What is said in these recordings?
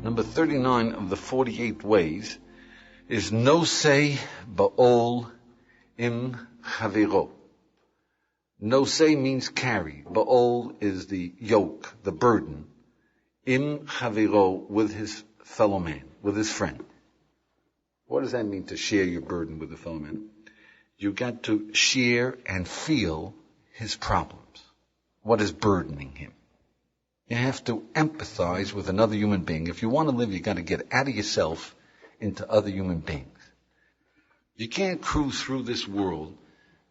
Number 39 of the 48 ways is nosei ba'ol im chaviro. Nosei means carry. Ba'ol is the yoke, the burden. Im chaviro, with his fellow man, with his friend. What does that mean, to share your burden with a fellow man? You got to share and feel his problems. What is burdening him? You have to empathize with another human being. If you want to live, you got to get out of yourself into other human beings. You can't cruise through this world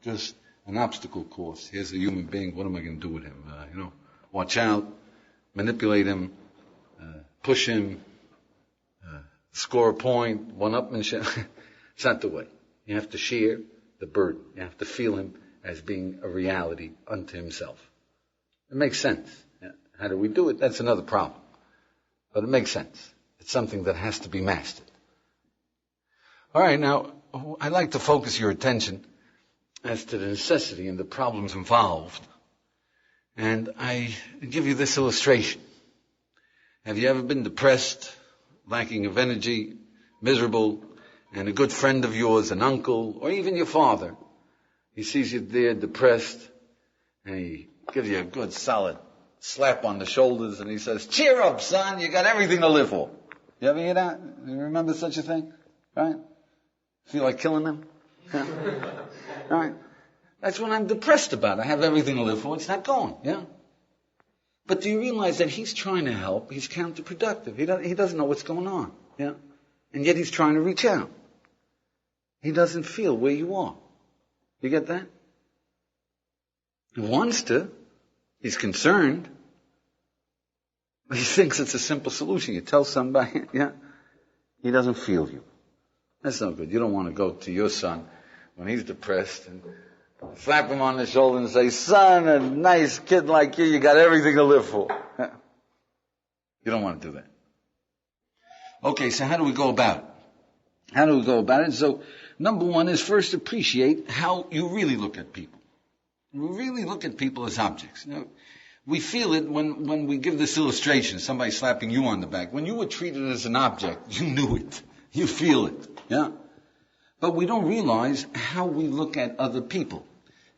just an obstacle course. Here's a human being. What am I going to do with him? Watch out, manipulate him, push him, score a point, one-upmanship. It's not the way. You have to share the burden. You have to feel him as being a reality unto himself. It makes sense. How do we do it? That's another problem. But it makes sense. It's something that has to be mastered. All right, now, I'd like to focus your attention as to the necessity and the problems involved. And I give you this illustration. Have you ever been depressed, lacking of energy, miserable, and a good friend of yours, an uncle, or even your father, he sees you there depressed, and he gives you a good solid slap on the shoulders, and he says, cheer up, son, you got everything to live for. You ever hear that? You remember such a thing? Right? Feel like killing them? Right? That's what I'm depressed about. I have everything to live for. It's not going. Yeah? But do you realize that he's trying to help? He's counterproductive. He doesn't know what's going on. Yeah? And yet he's trying to reach out. He doesn't feel where you are. You get that? He wants to. He's concerned. He thinks it's a simple solution. You tell somebody, yeah, he doesn't feel you. That's no good. You don't want to go to your son when he's depressed and slap him on the shoulder and say, son, a nice kid like you got everything to live for. Yeah. You don't want to do that. Okay, so how do we go about it? So, number one is first appreciate how you really look at people. We really look at people as objects. We feel it when we give this illustration, somebody slapping you on the back. When you were treated as an object, you knew it. You feel it. Yeah? But we don't realize how we look at other people.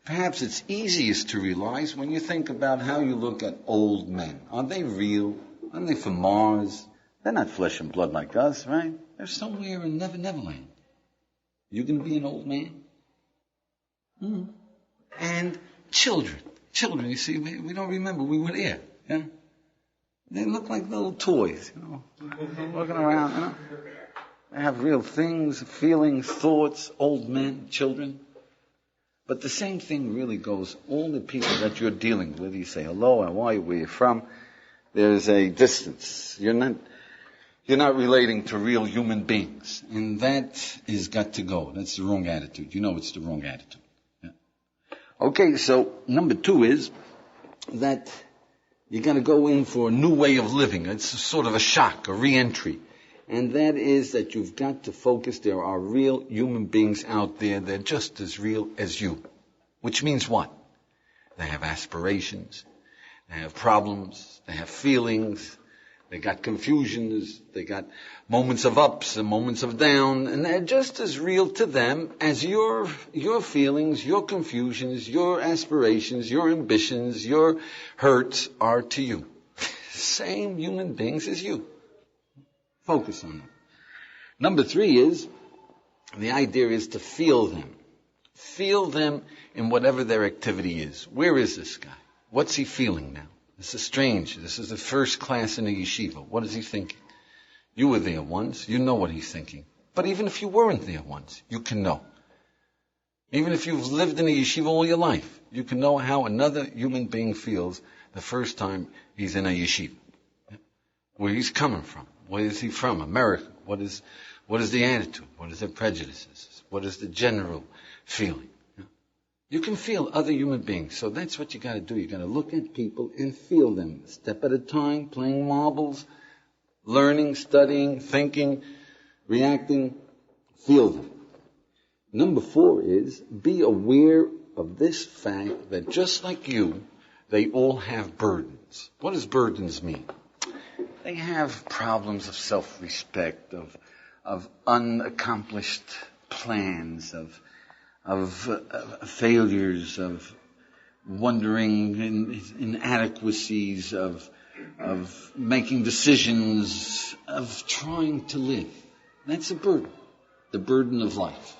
Perhaps it's easiest to realize when you think about how you look at old men. Are they real? Are they from Mars? They're not flesh and blood like us, right? They're somewhere in Neverland. You going to be an old man? Mm-hmm. And children, you see, we don't remember we were there. Yeah? They look like little toys, walking around. They have real things, feelings, thoughts, old men, children. But the same thing really goes, all the people that you're dealing with, you say hello, how are you, where you're from, there's a distance. You're not relating to real human beings. And that has got to go. That's the wrong attitude. It's the wrong attitude. Okay, so number two is that you got to go in for a new way of living. It's sort of a shock, a re-entry. And that is that you've got to focus. There are real human beings out there. They're just as real as you. Which means what? They have aspirations. They have problems. They have feelings. They got confusions. They got moments of ups and moments of down. And they're just as real to them as your feelings, your confusions, your aspirations, your ambitions, your hurts are to you. Same human beings as you. Focus on them. Number three is, the idea is to feel them. Feel them in whatever their activity is. Where is this guy? What's he feeling now? This is strange. This is the first class in a yeshiva. What is he thinking? You were there once. You know what he's thinking. But even if you weren't there once, you can know. Even if you've lived in a yeshiva all your life, you can know how another human being feels the first time he's in a yeshiva. Where he's coming from. Where is he from? America. What is the attitude? What is their prejudices? What is the general feeling? You can feel other human beings. So that's what you got to do. You got to look at people and feel them. Step at a time, playing marbles, learning, studying, thinking, reacting. Feel them. Number four is be aware of this fact that just like you, they all have burdens. What does burdens mean? They have problems of self-respect, of unaccomplished plans, of failures, of wondering inadequacies, of making decisions, of trying to live. That's a burden, the burden of life,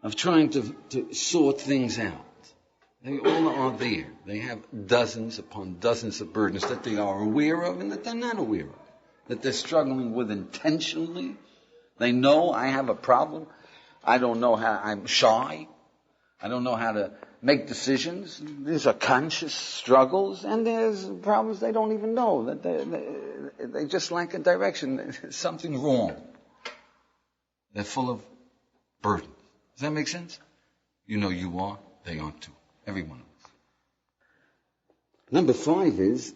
of trying to sort things out. They all are there. They have dozens upon dozens of burdens that they are aware of and that they're not aware of, that they're struggling with intentionally. They know I have a problem. I don't know how, I'm shy. I don't know how to make decisions. These are conscious struggles, and there's problems they don't even know, that they just lack a direction. There's something wrong. They're full of burden. Does that make sense? You know you are, they are too. Every one of us. Number 5 is,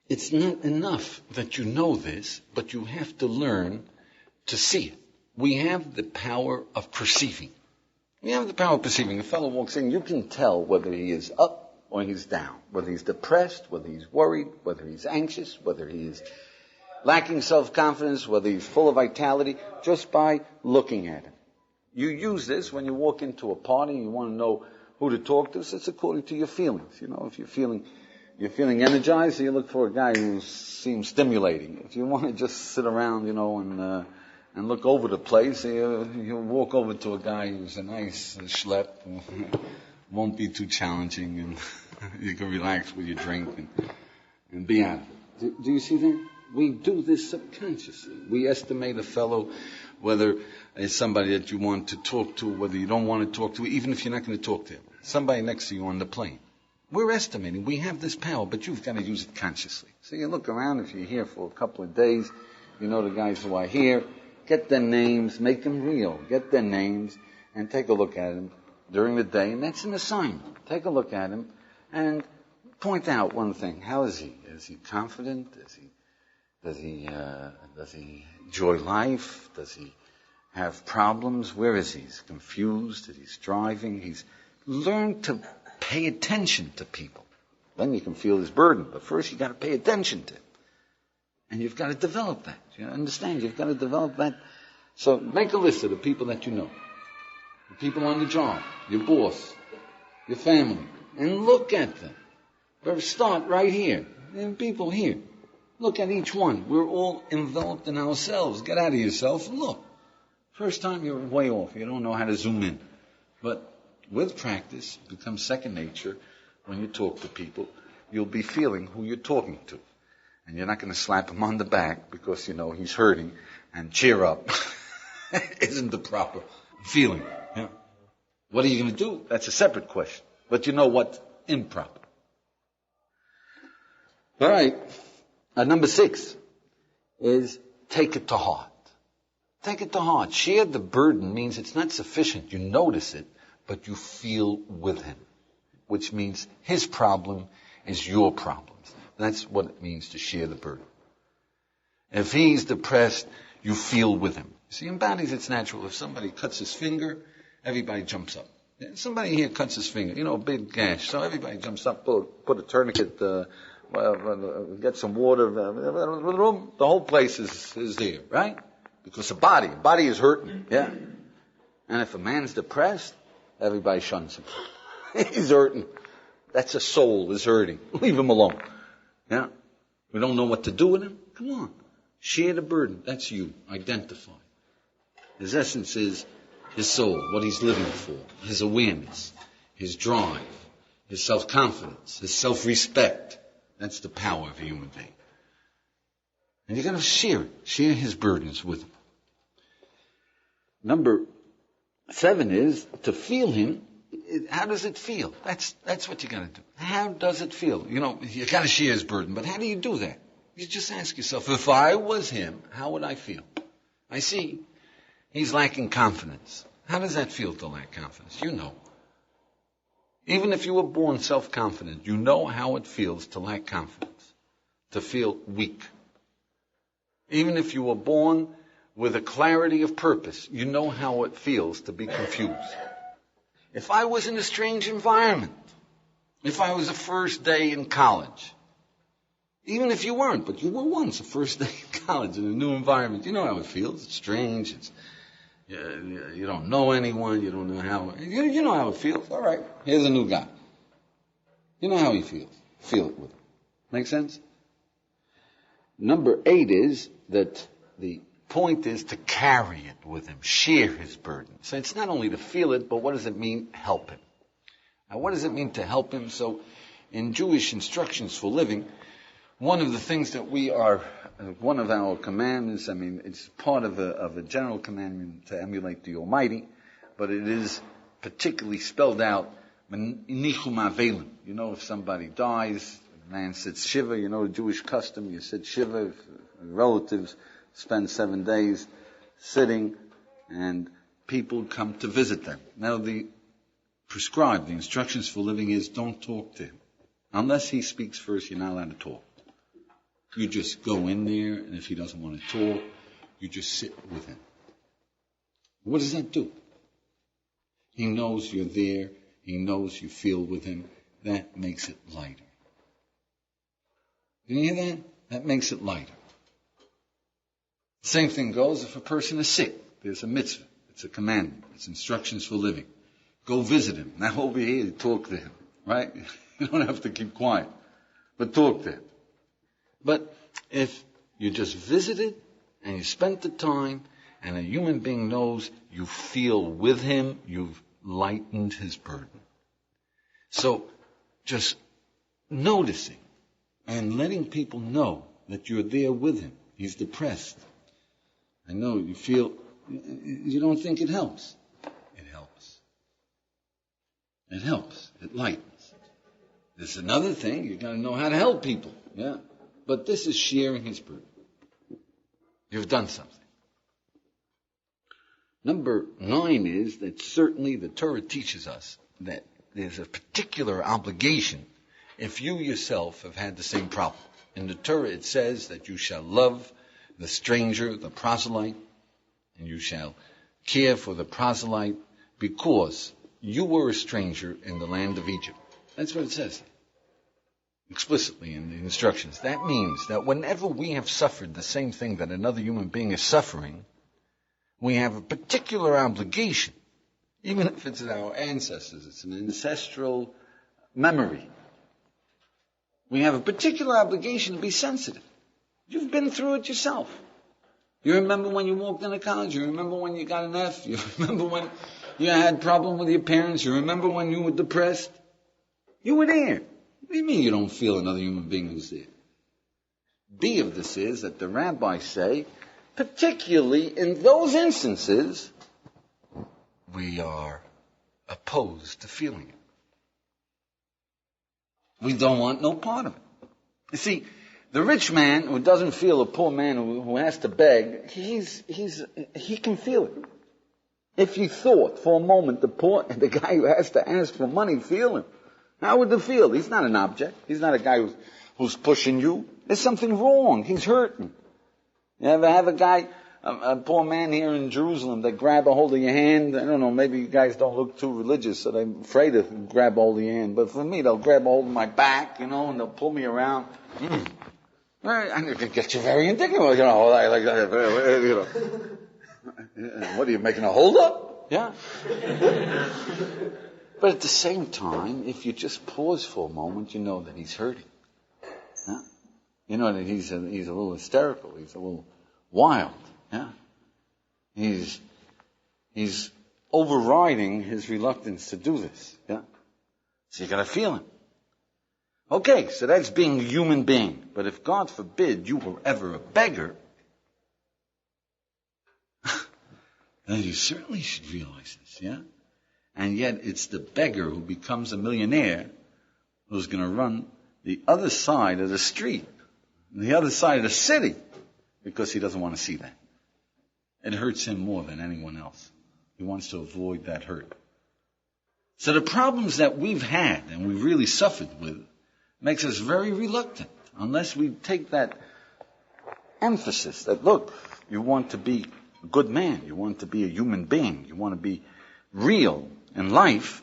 it's not enough that you know this, but you have to learn to see it. We have the power of perceiving. We have the power of perceiving. A fellow walks in, you can tell whether he is up or he's down, whether he's depressed, whether he's worried, whether he's anxious, whether he is lacking self-confidence, whether he's full of vitality, just by looking at him. You use this when you walk into a party and you want to know who to talk to. So it's according to your feelings. You know, if you're feeling energized, so you look for a guy who seems stimulating. If you want to just sit around, and look over the place, you walk over to a guy who's a nice schlep, won't be too challenging, and you can relax with your drink and be out of it. Do you see that? We do this subconsciously. We estimate a fellow, whether it's somebody that you want to talk to, whether you don't want to talk to, even if you're not going to talk to him. Somebody next to you on the plane. We're estimating. We have this power, but you've got to use it consciously. So you look around, if you're here for a couple of days, you know the guys who are here, get their names, make them real. Get their names and take a look at them during the day, and that's an assignment. Take a look at him and point out one thing. How is he? Is he confident? Does he enjoy life? Does he have problems? Where is he? He's confused. He's striving. He's learned to pay attention to people. Then you can feel his burden. But first you've got to pay attention to him. And you've got to develop that. You understand? You've got to develop that. So make a list of the people that you know. The people on the job, your boss, your family. And look at them. But start right here. There are people here. Look at each one. We're all enveloped in ourselves. Get out of yourself and look. First time you're way off. You don't know how to zoom in. But with practice, it becomes second nature. When you talk to people, you'll be feeling who you're talking to. And you're not going to slap him on the back because, he's hurting, and cheer up. Isn't the proper feeling. Yeah. What are you going to do? That's a separate question. But you know what's improper. All right. Number 6 is take it to heart. Take it to heart. Share the burden means it's not sufficient. You notice it, but you feel with him, which means his problem is your problems. That's what it means to share the burden. If he's depressed, you feel with him. See, in bodies it's natural. If somebody cuts his finger, everybody jumps up. Somebody here cuts his finger, a big gash, so everybody jumps up, put a tourniquet, get some water, the whole place is there, right? Because the body is hurting, yeah. And if a man's depressed, everybody shuns him. He's hurting. That's a soul is hurting. Leave him alone. Yeah. We don't know what to do with him. Come on. Share the burden. That's you. Identify. His essence is his soul, what he's living for, his awareness, his drive, his self-confidence, his self-respect. That's the power of a human being. And you're going to share it. Share his burdens with him. Number 7 is to feel him. How does it feel? That's what you got to do. How does it feel? You got to share his burden, but how do you do that? You just ask yourself, if I was him, how would I feel? I see he's lacking confidence. How does that feel to lack confidence? You know. Even if you were born self-confident, you know how it feels to lack confidence, to feel weak. Even if you were born with a clarity of purpose, you know how it feels to be confused. If I was in a strange environment, if I was the first day in college, Even if you weren't, but you were once, the first day in college in a new environment. You know how it feels. It's strange. You don't know anyone. You don't know how. You know how it feels. All right, here's a new guy. You know how he feels. Feel it with him. Make sense? Number 8 is that the point is to carry it with him, share his burden. So it's not only to feel it, but what does it mean? Help him. Now, what does it mean to help him? So in Jewish instructions for living, one of the things that we are, one of our commandments, it's part of a general commandment to emulate the Almighty, but it is particularly spelled out, nichum avelim. You know, if somebody dies, a man sits shiva, you know the Jewish custom, you sit shiva, if relatives spend 7 days sitting, and people come to visit them. Now the instructions for living is don't talk to him. Unless he speaks first, you're not allowed to talk. You just go in there, and if he doesn't want to talk, you just sit with him. What does that do? He knows you're there. He knows you feel with him. That makes it lighter. Did you hear that? That makes it lighter. Same thing goes if a person is sick. There's a mitzvah. It's a commandment. It's instructions for living. Go visit him. Now over here, talk to him. Right? You don't have to keep quiet. But talk to him. But if you just visited and you spent the time and a human being knows you feel with him, you've lightened his burden. So just noticing and letting people know that you're there with him. He's depressed. I know you feel, you don't think it helps. It helps. It helps. It lightens. There's another thing, you got to know how to help people. Yeah. But this is sharing his burden. You've done something. Number 9 is that certainly the Torah teaches us that there's a particular obligation if you yourself have had the same problem. In the Torah it says that you shall love the stranger, the proselyte, and you shall care for the proselyte because you were a stranger in the land of Egypt. That's what it says. Explicitly in the instructions. That means that whenever we have suffered the same thing that another human being is suffering, we have a particular obligation, even if it's our ancestors, it's an ancestral memory. We have a particular obligation to be sensitive. You've been through it yourself. You remember when you walked into college? You remember when you got an F? You remember when you had a problem with your parents? You remember when you were depressed? You were there. What do you mean you don't feel another human being who's there? B of this is that the rabbis say, particularly in those instances, we are opposed to feeling it. We don't want no part of it. You see, the rich man who doesn't feel a poor man who has to beg, he can feel it. If you thought for a moment the guy who has to ask for money feel him, how would it feel? He's not an object. He's not a guy who's pushing you. There's something wrong. He's hurting. You ever have a guy, a poor man here in Jerusalem that grab a hold of your hand? I don't know, maybe you guys don't look too religious, so they're afraid to grab a hold of your hand. But for me, they'll grab a hold of my back, and they'll pull me around. And it can get you very indignant, like that, What are you, making a hold up? Yeah. But at the same time, if you just pause for a moment, you know that he's hurting. Yeah? You know that he's a little hysterical. He's a little wild. Yeah? He's overriding his reluctance to do this. Yeah? So you got to feel him. Okay, so that's being a human being. But if God forbid you were ever a beggar, then you certainly should realize this. Yeah? And yet it's the beggar who becomes a millionaire who's going to run the other side of the street, the other side of the city, because he doesn't want to see that. It hurts him more than anyone else. He wants to avoid that hurt. So the problems that we've had and we really suffered with makes us very reluctant unless we take that emphasis that, look, you want to be a good man, you want to be a human being, you want to be real in life,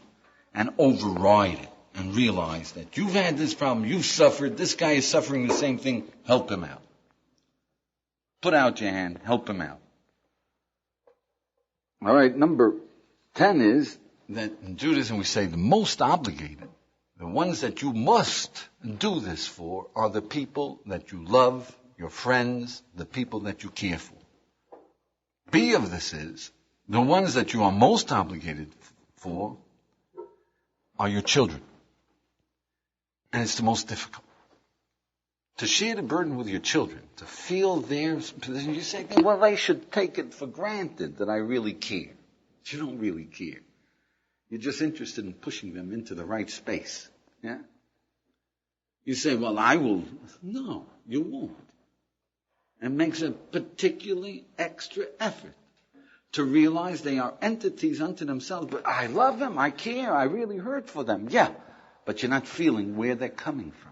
and override it. and realize that you've had this problem, you've suffered, this guy is suffering the same thing, help him out. Put out your hand, help him out. All right, number 10 is that in Judaism we say the most obligated, the ones that you must do this for, are the people that you love, your friends, the people that you care for. B of this is, the ones that you are most obligated for are your children. And it's the most difficult. To share the burden with your children, to feel their position, you say, well, they should take it for granted that I really care. But you don't really care. You're just interested in pushing them into the right space. Yeah? You say, well, I will. No, you won't. It makes a particularly extra effort to realize they are entities unto themselves. But I love them, I care, I really hurt for them. Yeah, but you're not feeling where they're coming from.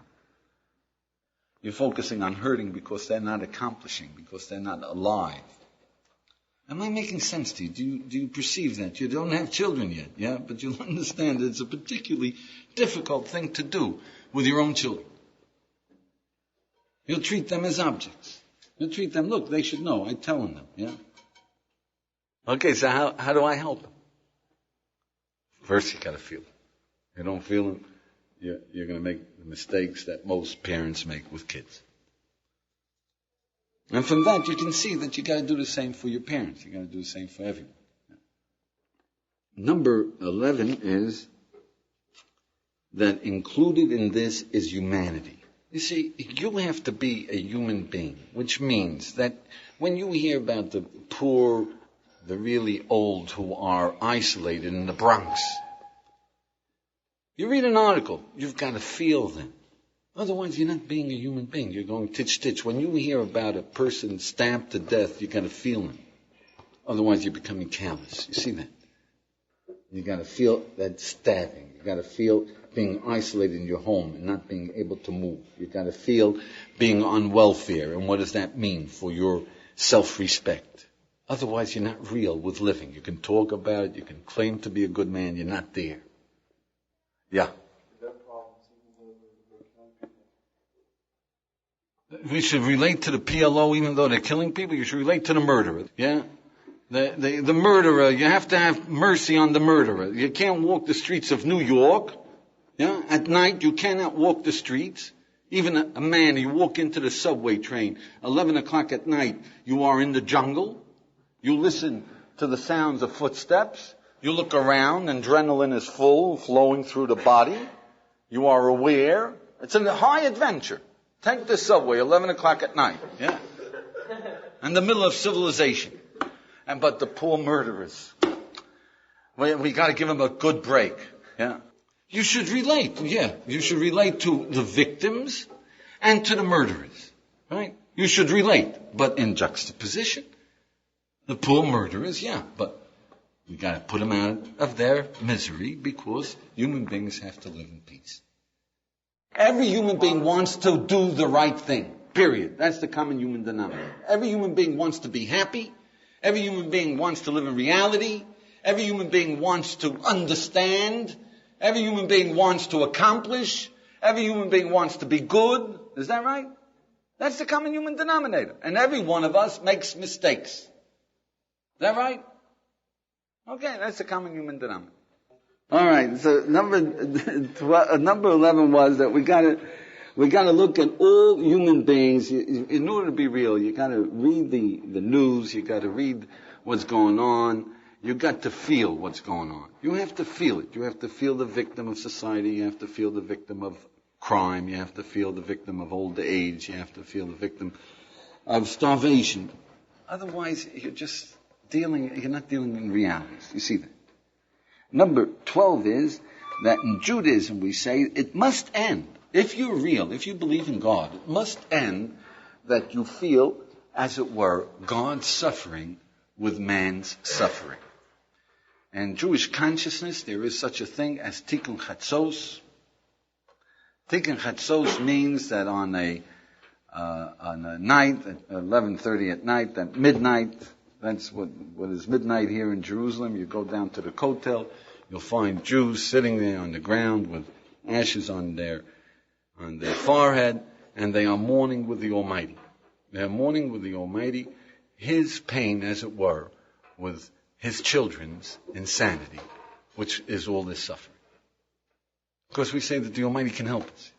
You're focusing on hurting because they're not accomplishing, because they're not alive. Am I making sense to you? Do you perceive that? You don't have children yet, yeah? But you'll understand that it's a particularly difficult thing to do with your own children. You'll treat them as objects. You'll treat them, look, they should know, I'm telling them, yeah? Okay, so how do I help them? First you gotta feel it. If you don't feel them, you're going to make the mistakes that most parents make with kids. And from that, you can see that you got to do the same for your parents. You got to do the same for everyone. Number 11 is that included in this is humanity. You see, you have to be a human being, which means that when you hear about the poor, the really old who are isolated in the Bronx, you read an article, you've got to feel them. Otherwise, you're not being a human being. You're going titch-titch. When you hear about a person stabbed to death, you've got to feel him. Otherwise, you're becoming callous. You see that? You've got to feel that stabbing. You've got to feel being isolated in your home and not being able to move. You've got to feel being on welfare. And what does that mean for your self-respect? Otherwise, you're not real with living. You can talk about it. You can claim to be a good man. You're not there. Yeah. We should relate to the PLO even though they're killing people. You should relate to the murderer. Yeah? The murderer, you have to have mercy on the murderer. You can't walk the streets of New York. Yeah? At night, you cannot walk the streets. Even a man, you walk into the subway train, 11 o'clock at night, you are in the jungle. You listen to the sounds of footsteps. You look around, adrenaline is full, flowing through the body. You are aware. It's a high adventure. Take the subway, 11 o'clock at night. Yeah? In the middle of civilization. But the poor murderers. We got to give them a good break. Yeah? You should relate. Yeah. You should relate to the victims and to the murderers. Right? You should relate. But in juxtaposition. The poor murderers, yeah. But we got to put them out of their misery because human beings have to live in peace. Every human being wants to do the right thing, period. That's the common human denominator. Every human being wants to be happy. Every human being wants to live in reality. Every human being wants to understand. Every human being wants to accomplish. Every human being wants to be good. Is that right? That's the common human denominator. And every one of us makes mistakes. Is that right? Okay, that's the common human denominator. All right, so number 11 was that we gotta look at all human beings. In order to be real, you gotta read the news, you gotta read what's going on, you got to feel what's going on. You have to feel it. You have to feel the victim of society, you have to feel the victim of crime, you have to feel the victim of old age, you have to feel the victim of starvation. Otherwise, you're not dealing in realities. You see that? Number 12 is that in Judaism we say it must end. If you're real, if you believe in God, it must end that you feel, as it were, God's suffering with man's suffering. In Jewish consciousness, there is such a thing as Tikkun Chatzos. Tikkun Chatzos means that on a night, at 11:30 at night, at midnight, that's what is midnight here in Jerusalem. You go down to the Kotel, you'll find Jews sitting there on the ground with ashes on their forehead, and they are mourning with the Almighty. They are mourning with the Almighty, His pain, as it were, with His children's insanity, which is all this suffering. Of course, we say that the Almighty can help us.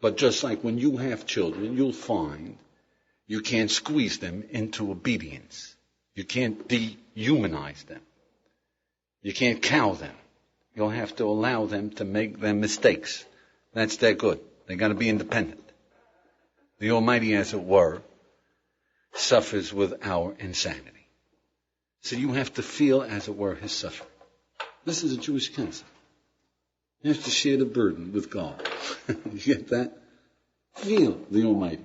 But just like when you have children, you'll find you can't squeeze them into obedience. You can't dehumanize them. You can't cow them. You'll have to allow them to make their mistakes. That's their good. They got to be independent. The Almighty, as it were, suffers with our insanity. So you have to feel, as it were, His suffering. This is a Jewish concept. You have to share the burden with God. You get that? Feel the Almighty.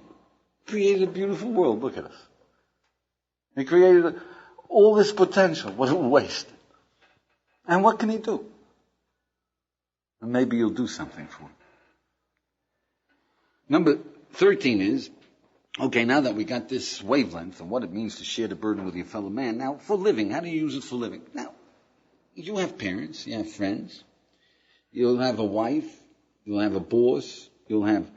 Created a beautiful world. Look at us. He created all this potential. What a waste. And what can He do? And maybe He'll do something for him. Number 13 is, okay, now that we got this wavelength of what it means to share the burden with your fellow man, now for living, how do you use it for living? Now, you have parents, you have friends, you'll have a wife, you'll have a boss, you'll have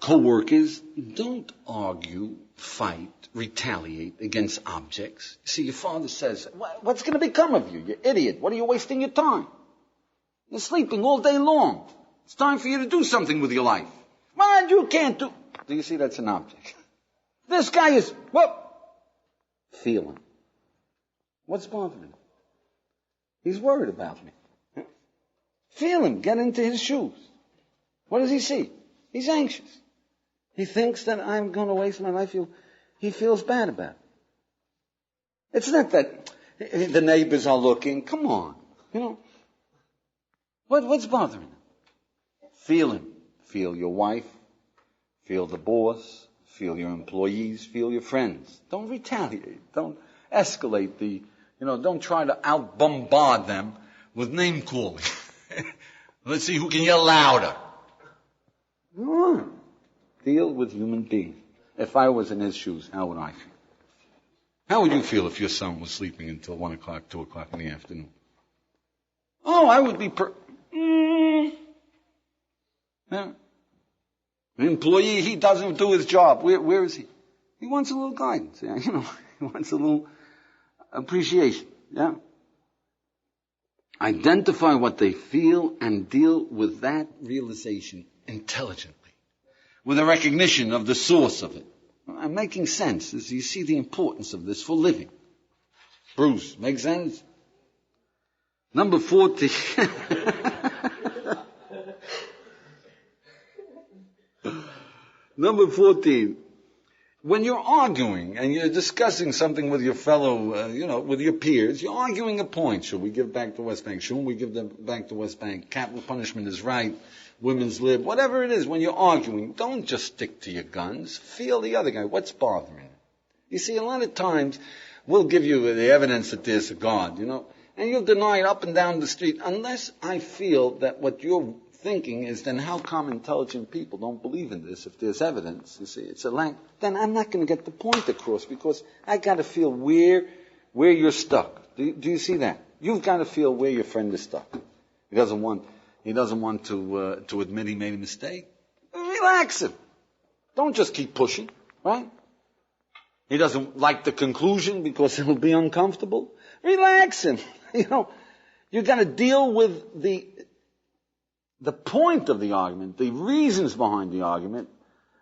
co-workers. Don't argue, fight, retaliate against objects. See, your father says, what's going to become of you, you idiot? What are you wasting your time? You're sleeping all day long. It's time for you to do something with your life. Well, you can't do... Do you see that's an object? This guy is... What? Feeling. What's bothering him? He's worried about me. Feel him. Get into his shoes. What does he see? He's anxious. He thinks that I'm going to waste my life. He feels bad about it. It's not that the neighbors are looking. Come on. You know. What's bothering him? Feel him. Feel your wife. Feel the boss. Feel your employees. Feel your friends. Don't retaliate. Don't escalate don't try to out-bombard them with name-calling. Let's see who can yell louder. No. Deal with human beings. If I was in his shoes, how would I feel? How would you feel if your son was sleeping until 1 o'clock, 2 o'clock in the afternoon? Oh, I would be Yeah. An employee, he doesn't do his job. Where is he? He wants a little guidance. Yeah? He wants a little appreciation. Yeah. Identify what they feel and deal with that realization intelligently, with a recognition of the source of it. I'm making sense as you see the importance of this for living. Bruce, make sense? Number 14. Number 14. When you're arguing and you're discussing something with your fellow, with your peers, you're arguing a point. Should we give back to West Bank? Shouldn't we give them back to West Bank? Capital punishment is right. Women's lib. Whatever it is, when you're arguing, don't just stick to your guns. Feel the other guy. What's bothering him? You see, a lot of times, we'll give you the evidence that there's a God, and you'll deny it up and down the street unless I feel that what you're thinking is, then how come intelligent people don't believe in this if there's evidence? You see, it's a language. Then I'm not going to get the point across because I got to feel where you're stuck. Do you see that? You've got to feel where your friend is stuck. He doesn't want to admit he made a mistake. Relax him. Don't just keep pushing, right? He doesn't like the conclusion because it'll be uncomfortable. Relax him. You got to deal with the point of the argument, the reasons behind the argument,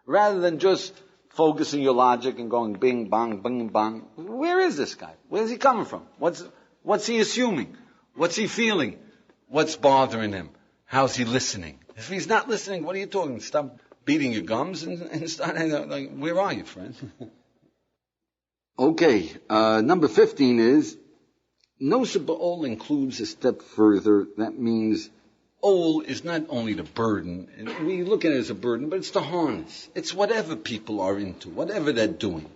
rather than just focusing your logic and going bing, bang, bing, bang. Where is this guy? Where's he coming from? What's he assuming? What's he feeling? What's bothering him? How's he listening? If he's not listening, what are you talking? Stop beating your gums and start, where are you, friend? Okay, number 15 is, Nosha Ba'ol includes a step further. That means Ol is not only the burden, we look at it as a burden, but it's the harness. It's whatever people are into, whatever they're doing.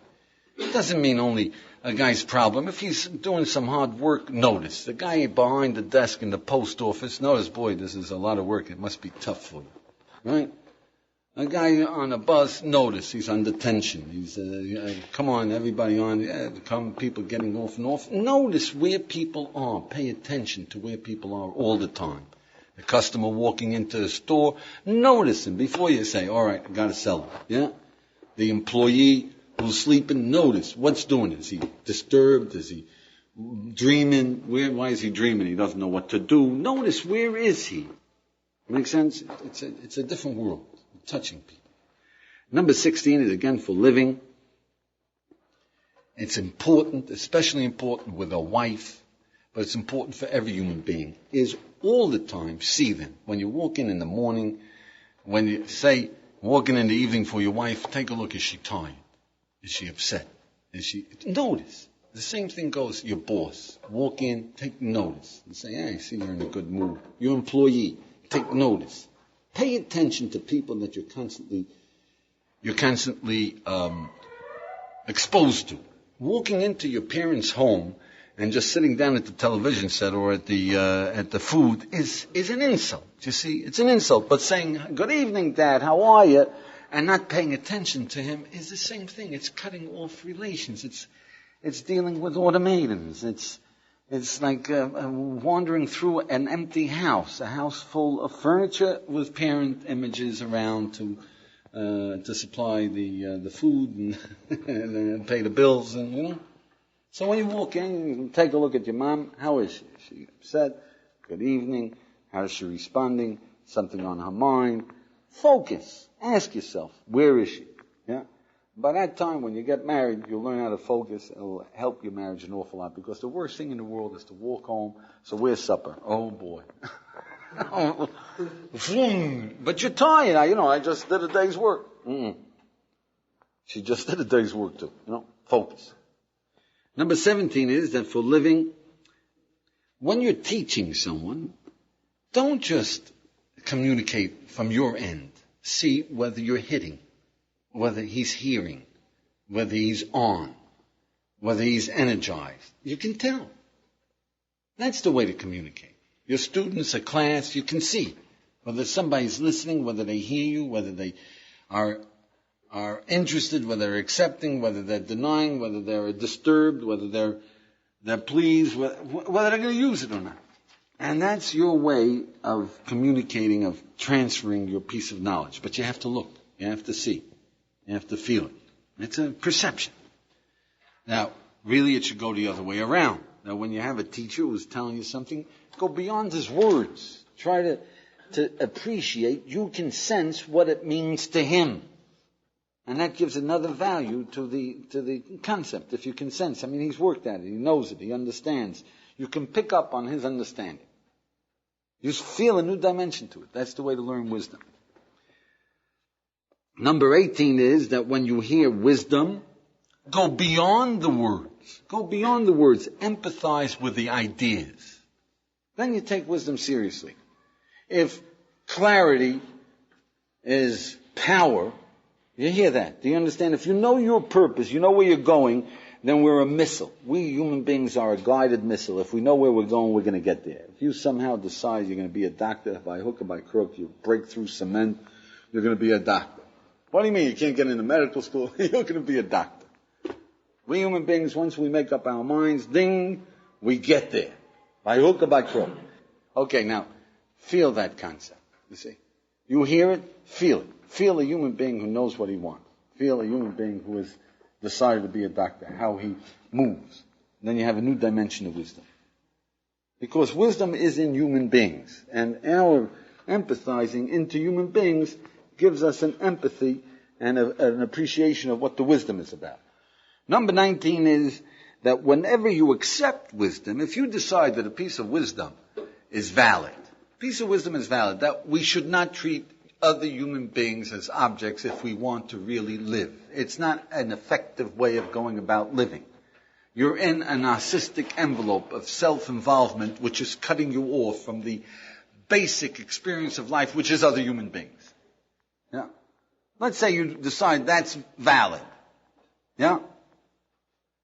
It doesn't mean only a guy's problem. If he's doing some hard work, notice. The guy behind the desk in the post office, notice, boy, this is a lot of work. It must be tough for you. Right? A guy on a bus, notice, he's under tension. He's, come on, everybody on, come, people getting off and off. Notice where people are. Pay attention to where people are all the time. The customer walking into the store, notice him before you say, all right, I got to sell him. Yeah? The employee who's sleeping, notice what's doing. Is he disturbed? Is he dreaming? Why is he dreaming? He doesn't know what to do. Notice, where is he? Make sense? It's a different world. Touching people. Number 16 is again for living. It's important, especially important with a wife, but it's important for every human being, is all the time see them. When you walk in the morning, when you say, walking in the evening for your wife, take a look, is she tired? Is she upset? Notice. The same thing goes, your boss. Walk in, take notice. And say, hey, I see you're in a good mood. Your employee, take notice. Pay attention to people that you're constantly exposed to. Walking into your parents' home and just sitting down at the television set or at the food is an insult. You see, it's an insult. But saying, good evening, Dad, how are you? And not paying attention to him is the same thing. It's cutting off relations. It's dealing with automatons. It's like wandering through an empty house, a house full of furniture with parent images around to supply the food and pay the bills and. So when you walk in, you take a look at your mom. How is she? Is she upset? Good evening. How is she responding? Something on her mind? Focus. Ask yourself, where is she? Yeah. By that time, when you get married, you'll learn how to focus. It'll help your marriage an awful lot, because the worst thing in the world is to walk home. So where's supper? Oh boy. But you're tired. I just did a day's work. She just did a day's work too. Focus. Number 17 is that for living, when you're teaching someone, don't just communicate from your end. See whether you're hitting, whether he's hearing, whether he's on, whether he's energized. You can tell. That's the way to communicate. Your students, a class, you can see whether somebody's listening, whether they hear you, whether they are interested, whether they're accepting, whether they're denying, whether they're disturbed, whether they're pleased, whether they're going to use it or not. And that's your way of communicating, of transferring your piece of knowledge. But you have to look. You have to see. You have to feel it. It's a perception. Now, really it should go the other way around. Now, when you have a teacher who's telling you something, go beyond his words. Try to appreciate. You can sense what it means to him. And that gives another value to the concept. If you can sense, he's worked at it, he knows it, he understands. You can pick up on his understanding. You just feel a new dimension to it. That's the way to learn wisdom. Number 18 is that when you hear wisdom, go beyond the words. Go beyond the words. Empathize with the ideas. Then you take wisdom seriously. If clarity is power, you hear that? Do you understand? If you know your purpose, you know where you're going, then we're a missile. We human beings are a guided missile. If we know where we're going, we're going to get there. If you somehow decide you're going to be a doctor by hook or by crook, you break through cement, you're going to be a doctor. What do you mean you can't get into medical school? You're going to be a doctor. We human beings, once we make up our minds, ding, we get there. By hook or by crook. Okay, now, feel that concept. You see? You hear it, feel it. Feel a human being who knows what he wants. Feel a human being who has decided to be a doctor, how he moves. And then you have a new dimension of wisdom. Because wisdom is in human beings. And our empathizing into human beings gives us an empathy and an appreciation of what the wisdom is about. Number 19 is that whenever you accept wisdom, if you decide that a piece of wisdom is valid, that we should not treat other human beings as objects if we want to really live. It's not an effective way of going about living. You're in a narcissistic envelope of self-involvement which is cutting you off from the basic experience of life, which is other human beings. Yeah. Let's say you decide that's valid. Yeah.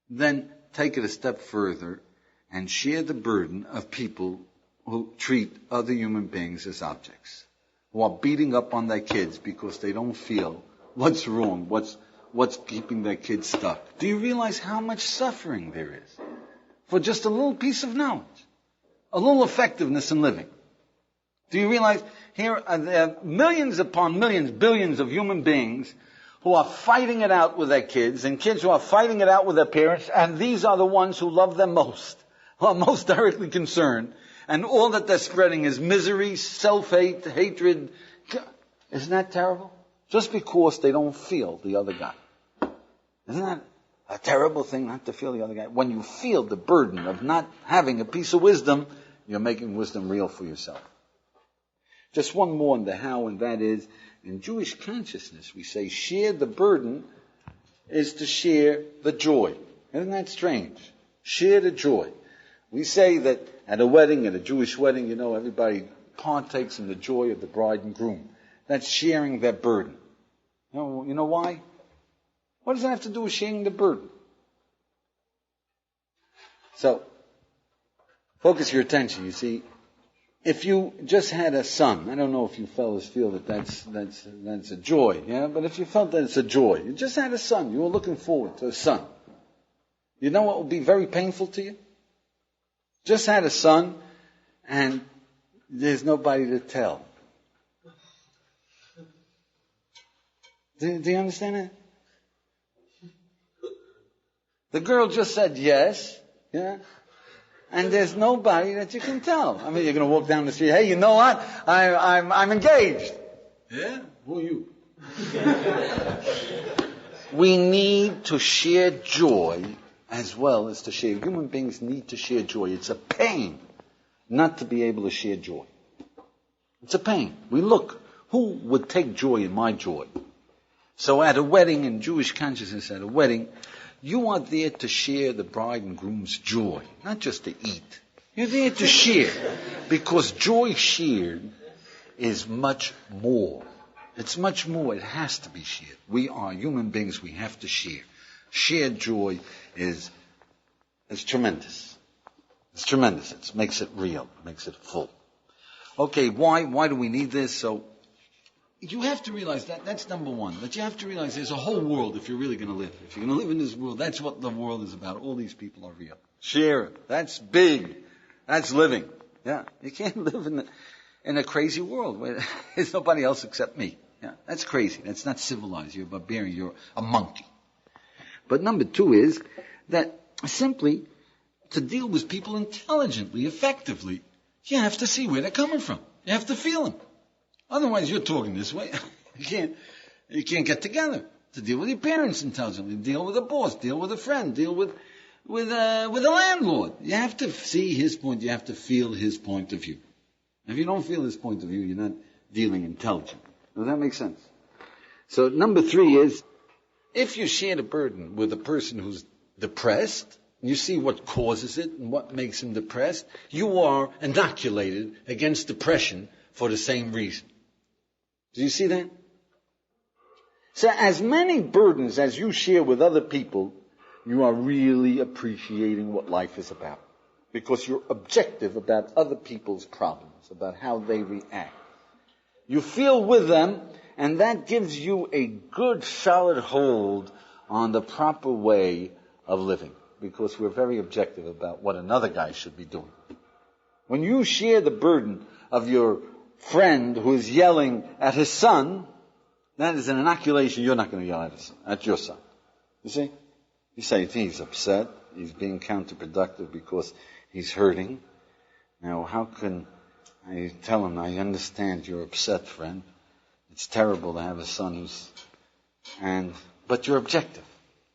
Then take it a step further and share the burden of people who treat other human beings as objects, who are beating up on their kids because they don't feel what's wrong, what's keeping their kids stuck. Do you realize how much suffering there is for just a little piece of knowledge, a little effectiveness in living? Do you realize here there are millions upon millions, billions of human beings who are fighting it out with their kids, and kids who are fighting it out with their parents, and these are the ones who love them most, who are most directly concerned, and all that they're spreading is misery, self-hate, hatred. Isn't that terrible? Just because they don't feel the other guy. Isn't that a terrible thing not to feel the other guy? When you feel the burden of not having a piece of wisdom, you're making wisdom real for yourself. Just one more on the how, and that is, in Jewish consciousness, we say share the burden is to share the joy. Isn't that strange? Share the joy. We say that at a wedding, at a Jewish wedding, everybody partakes in the joy of the bride and groom. That's sharing their burden. You know why? What does that have to do with sharing the burden? So, focus your attention, you see. If you just had a son, I don't know if you fellas feel that that's a joy, yeah? But if you felt that it's a joy, you just had a son, you were looking forward to a son. You know what would be very painful to you? Just had a son, and there's nobody to tell. Do you understand that? The girl just said yes, yeah? And there's nobody that you can tell. I mean, you're going to walk down the street, hey, you know what? I'm engaged. Yeah? Who are you? We need to share joy as well as to share. Human beings need to share joy. It's a pain not to be able to share joy. It's a pain. We look, who would take joy in my joy? So at a wedding, in Jewish consciousness, at a wedding, you are there to share the bride and groom's joy, not just to eat. You're there to share, because joy shared is much more. It's much more. It has to be shared. We are human beings. We have to share. Shared joy is tremendous. It's tremendous. It makes it real. It makes it full. Okay, why do we need this? So you have to realize that's number one. But you have to realize there's a whole world if you're really going to live. If you're going to live in this world, that's what the world is about. All these people are real. Share it. That's big. That's living. Yeah. You can't live in a crazy world where there's nobody else except me. Yeah. That's crazy. That's not civilized. You're a barbarian. You're a monkey. But number two is that simply to deal with people intelligently, effectively, you have to see where they're coming from. You have to feel them. Otherwise, you're talking this way. You can't get together to deal with your parents intelligently, deal with a boss, deal with a friend, deal with a landlord. You have to see his point. You have to feel his point of view. If you don't feel his point of view, you're not dealing intelligently. Does that make sense? So number three is, if you share the burden with a person who's depressed, you see what causes it and what makes him depressed, you are inoculated against depression for the same reason. Do you see that? So as many burdens as you share with other people, you are really appreciating what life is about. Because you're objective about other people's problems, about how they react. You feel with them, and that gives you a good solid hold on the proper way of living. Because we're very objective about what another guy should be doing. When you share the burden of your friend who is yelling at his son, that is an inoculation. You're not going to yell at your son. You see? You say, he's upset. He's being counterproductive because he's hurting. Now, how can I tell him, I understand you're upset, friend. It's terrible to have a son but you're objective.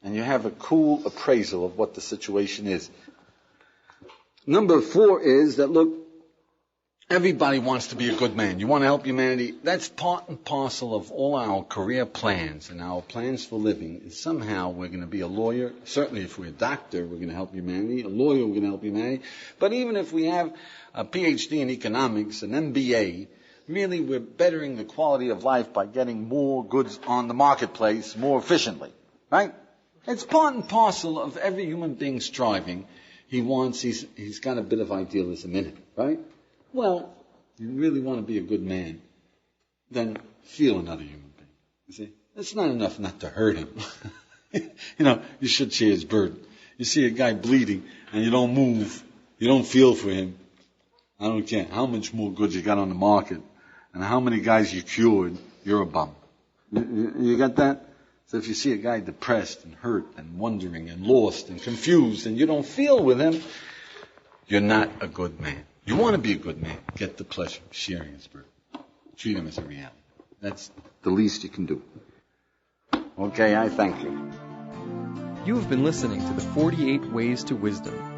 And you have a cool appraisal of what the situation is. Number 4 is that, look, everybody wants to be a good man. You want to help humanity. That's part and parcel of all our career plans and our plans for living. Is somehow we're going to be a lawyer. Certainly if we're a doctor, we're going to help humanity. A lawyer, we're going to help humanity. But even if we have a PhD in economics, an MBA, really we're bettering the quality of life by getting more goods on the marketplace more efficiently. Right? It's part and parcel of every human being striving. He's got a bit of idealism in it. Right? Well, you really want to be a good man, then feel another human being. You see? It's not enough not to hurt him. You should share his burden. You see a guy bleeding and you don't move, you don't feel for him. I don't care how much more goods you got on the market and how many guys you cured, you're a bum. You got that? So if you see a guy depressed and hurt and wondering and lost and confused and you don't feel with him, you're not a good man. You want to be a good man. Get the pleasure of sharing his burden. Treat him as a reality. That's the least you can do. Okay, I thank you. You have been listening to the 48 Ways to Wisdom.